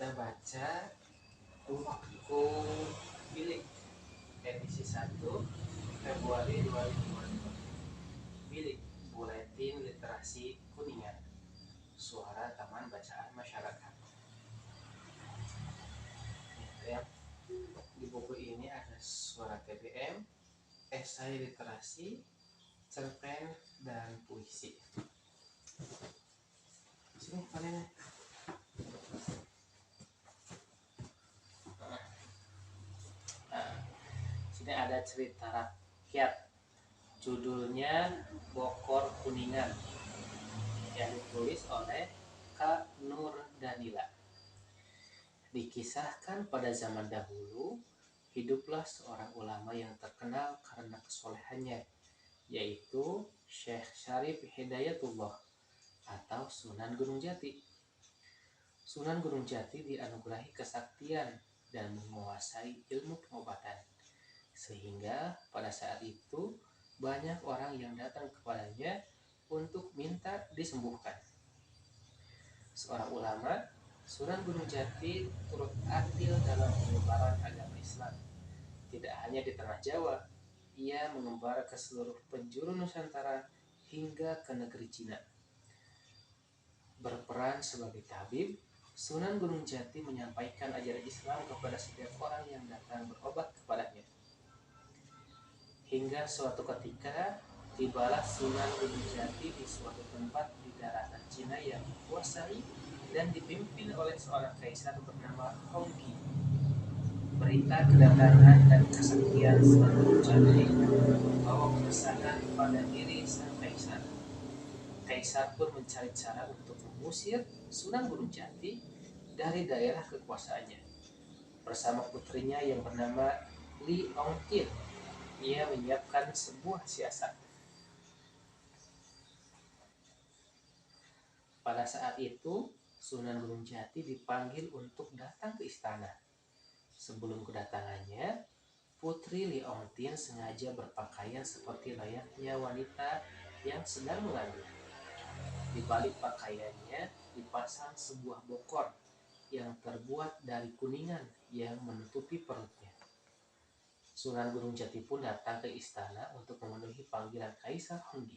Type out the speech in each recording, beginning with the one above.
kita baca buku Bilik edisi 1 Februari 2022. Bilik Buletin Literasi Kuningan, Suara Taman Bacaan Masyarakat. Di buku ini ada suara TBM, esai literasi, cerpen, dan puisi. Sini kalian. Sini ada cerita rakyat, judulnya Bokor Kuningan, yang ditulis oleh Kak Nur Danila. Dikisahkan pada zaman dahulu, hiduplah seorang ulama yang terkenal karena kesolehannya, yaitu Syekh Syarif Hidayatullah atau Sunan Gunung Jati. Sunan Gunung Jati dianugerahi kesaktian dan menguasai ilmu pengobatan, sehingga pada saat itu banyak orang yang datang kepadanya untuk minta disembuhkan. Seorang ulama, Sunan Gunung Jati turut andil dalam penyebaran agama Islam. Tidak hanya di tanah Jawa, ia mengembara ke seluruh penjuru Nusantara hingga ke negeri Cina. Berperan sebagai tabib, Sunan Gunung Jati menyampaikan ajaran Islam kepada setiap orang yang datang berobat kepadanya. Hingga suatu ketika, tibalah Sunan Gunung Jati di suatu tempat di daratan Cina yang dikuasai dan dipimpin oleh seorang kaisar bernama Hongki. Berita kedatangan dan kesaktian Sunan Gunung Jati membawa keresahan pada diri sang kaisar. Kaisar pun mencari cara untuk mengusir Sunan Gunung Jati dari daerah kekuasaannya. Bersama putrinya yang bernama Li Ongtin, ia menyiapkan sebuah siasat. Pada saat itu, Sunan Gunung Jati dipanggil untuk datang ke istana. Sebelum kedatangannya, Putri Li Ongtin sengaja berpakaian seperti layaknya wanita yang sedang mengandung. Di balik pakaiannya dipasang sebuah bokor yang terbuat dari kuningan yang menutupi perutnya. Sunan Gunung Jati pun datang ke istana untuk memenuhi panggilan Kaisar Hongki.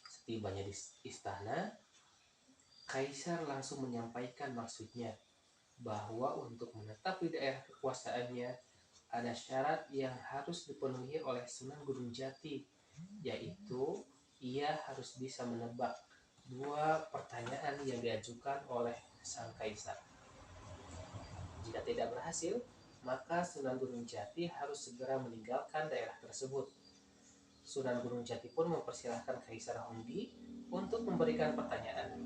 Setibanya di istana, Kaisar langsung menyampaikan maksudnya, bahwa untuk menetap di daerah kekuasaannya ada syarat yang harus dipenuhi oleh Sunan Gunung Jati, yaitu ia harus bisa menebak 2 pertanyaan yang diajukan oleh sang kaisar. Jika tidak berhasil, maka Sunan Gunung Jati harus segera meninggalkan daerah tersebut. Sunan Gunung Jati pun mempersilahkan Kaisar Hongki untuk memberikan pertanyaan.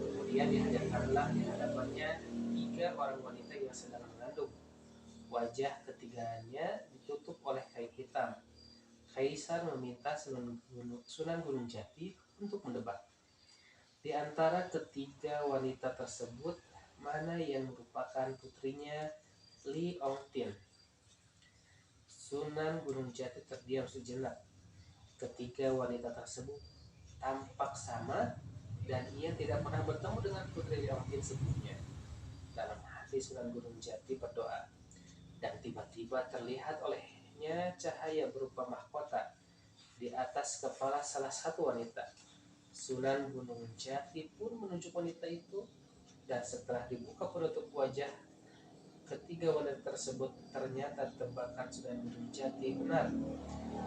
Kemudian dihadirkanlah di hadapannya 3 orang wanita yang sedang mengandung. Wajah ketiganya ditutup oleh kain hitam. Kaisar meminta Sunan Gunung Jati untuk menebak. Di antara ketiga wanita tersebut, mana yang merupakan putrinya Li Ongtin? Sunan Gunung Jati terdiam sejenak. Ketiga wanita tersebut tampak sama dan ia tidak pernah bertemu dengan Putri Li Ongtin sebelumnya. Dalam hati Sunan Gunung Jati berdoa, dan tiba-tiba terlihat olehnya cahaya berupa mahkota di atas kepala salah satu wanita. Sunan Gunung Jati pun menunjuk wanita itu, dan setelah dibuka penutup wajah ketiga wanita tersebut, ternyata tebakan Sunan Gunung Jati benar.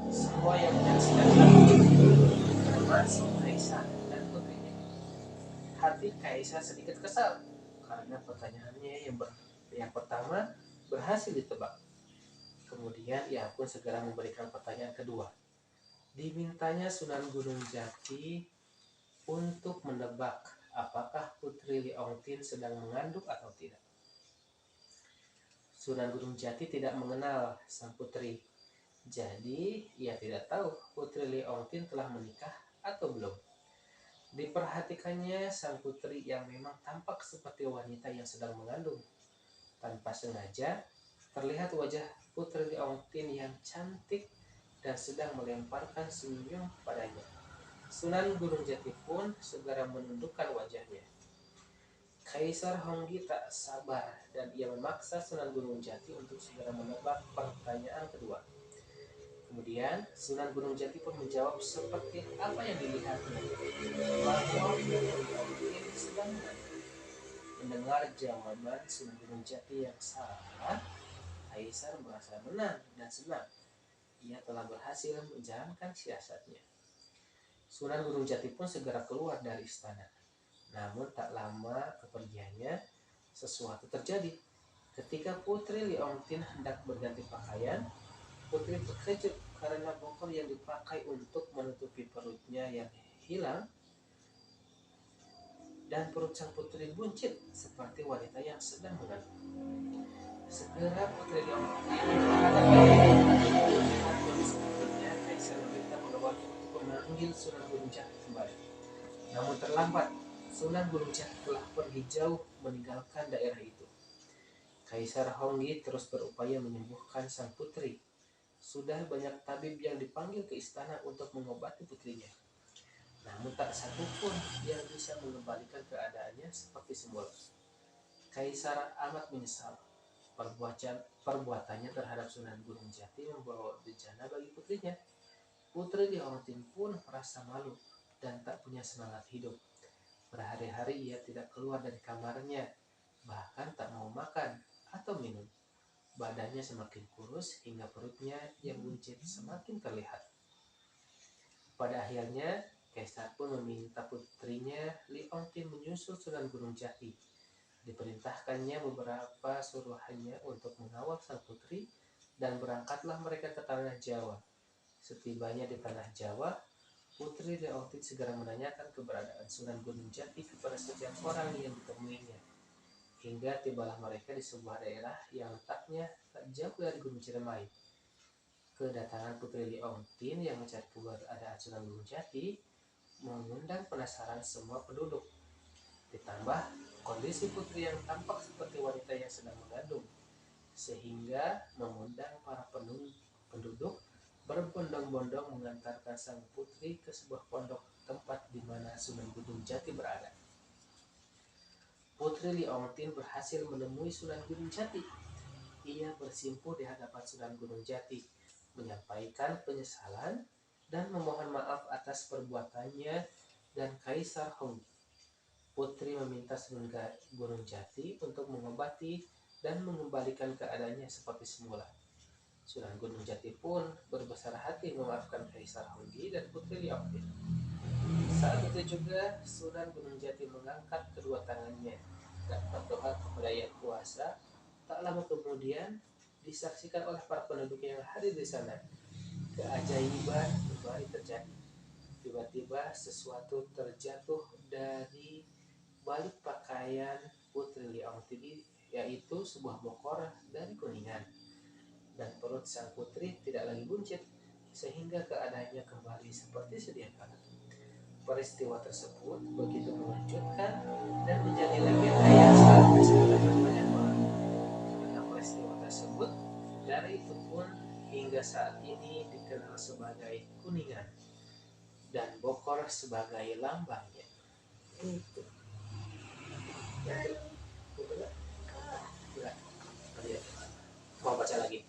Semua yang menyaksikan termasuk Kaisar dan putrinya. Hati Kaisar sedikit kesal karena pertanyaannya yang pertama berhasil ditebak. Kemudian ia pun segera memberikan pertanyaan kedua. Dimintanya Sunan Gunung Jati untuk menebak apakah Putri Li Ongtin sedang mengandung atau tidak. Sunan Gunung Jati tidak mengenal sang putri, jadi ia tidak tahu Putri Li Ongtin telah menikah atau belum. Diperhatikannya sang putri yang memang tampak seperti wanita yang sedang mengandung. Tanpa sengaja, terlihat wajah Putri Li Ongtin yang cantik dan sedang melemparkan senyum padanya. Sunan Gunung Jati pun segera menundukkan wajahnya. Kaisar Honggi tak sabar dan ia memaksa Sunan Gunung Jati untuk segera menebak pertanyaan kedua. Kemudian Sunan Gunung Jati pun menjawab seperti apa yang dilihatnya, bahwa Putri Ongtin sedang menang. Mendengar jawaban Sunan Gunung Jati yang salah, Kaisar merasa menang dan senang. Ia telah berhasil menjalankan siasatnya. Sunan Gunung Jati pun segera keluar dari istana. Namun tak lama kepergiannya, sesuatu terjadi. Ketika Putri Liongtin hendak berganti pakaian, Putri terkejut karena bokor yang dipakai untuk menutupi perutnya yang hilang dan perut sang putri buncit seperti wanita yang sedang mengandung. Segera Putri Liongtin melihat kondisi putrinya. Kaisar meminta pengawalnya untuk memanggil Sunan Gunung Jati kembali. Namun terlambat, Sunan Gunung Jati telah pergi jauh meninggalkan daerah itu. Kaisar Honggi terus berupaya menyembuhkan sang putri. Sudah banyak tabib yang dipanggil ke istana untuk mengobati putrinya. Namun tak satu pun yang bisa mengembalikan keadaannya seperti semula. Kaisar amat menyesal. Perbuatannya terhadap Sunan Gunung Jati membawa bencana bagi putrinya. Putri Liongtin pun merasa malu dan tak punya semangat hidup. Berhari-hari ia tidak keluar dari kamarnya, bahkan tak mau makan atau minum. Badannya semakin kurus hingga perutnya yang buncit semakin terlihat. Pada akhirnya, Kaisar pun meminta putrinya Liongtin menyusul Sunan Gunung Jati. Diperintahkannya beberapa suruhannya untuk mengawal sang putri dan berangkatlah mereka ke tanah Jawa. Setibanya di tanah Jawa, Putri Liongtin segera menanyakan keberadaan Sunan Gunung Jati kepada setiap orang yang ditemuinya. Hingga tibalah mereka di sebuah daerah yang letaknya tak jauh dari Gunung Ciremai. Kedatangan Putri Liongtin yang mencari keberadaan Sunan Gunung Jati mengundang penasaran semua penduduk. Ditambah kondisi putri yang tampak seperti wanita yang sedang mengandung, sehingga mengundang para penduduk berbondong-bondong mengantarkan sang putri ke sebuah pondok tempat di mana Sunan Gunung Jati berada. Putri Liongtin berhasil menemui Sunan Gunung Jati. Ia bersimpuh di hadapan Sunan Gunung Jati, menyampaikan penyesalan dan memohon maaf atas perbuatannya dan Kaisar Honggi. Putri meminta Sunan Gunung Jati untuk mengobati dan mengembalikan keadaannya seperti semula. Sunan Gunung Jati pun berbesar hati memaafkan Kaisar Honggi dan Putri Liongtin. Saat itu juga Sunan Gunung Jati mengangkat kedua tangannya dan berdoa kepada Yang Kuasa. Tak lama kemudian disaksikan oleh para penduduk yang hadir di sana. Keajaiban kembali terjadi. Tiba-tiba sesuatu terjatuh dari balik pakaian Putri Liongtin, yaitu sebuah bokor dari kuningan, dan perut sang putri tidak lagi buncit, sehingga keadaannya kembali seperti sedia kala. Peristiwa tersebut begitu mengejutkan dan menjadi legenda yang sangat diceritakan banyak orang. Karena peristiwa tersebut, dari itu pun hingga saat ini dikenal sebagai kuningan dan bokor sebagai lambangnya. Itu. Betul? Betul? Enggak. Mau baca lagi?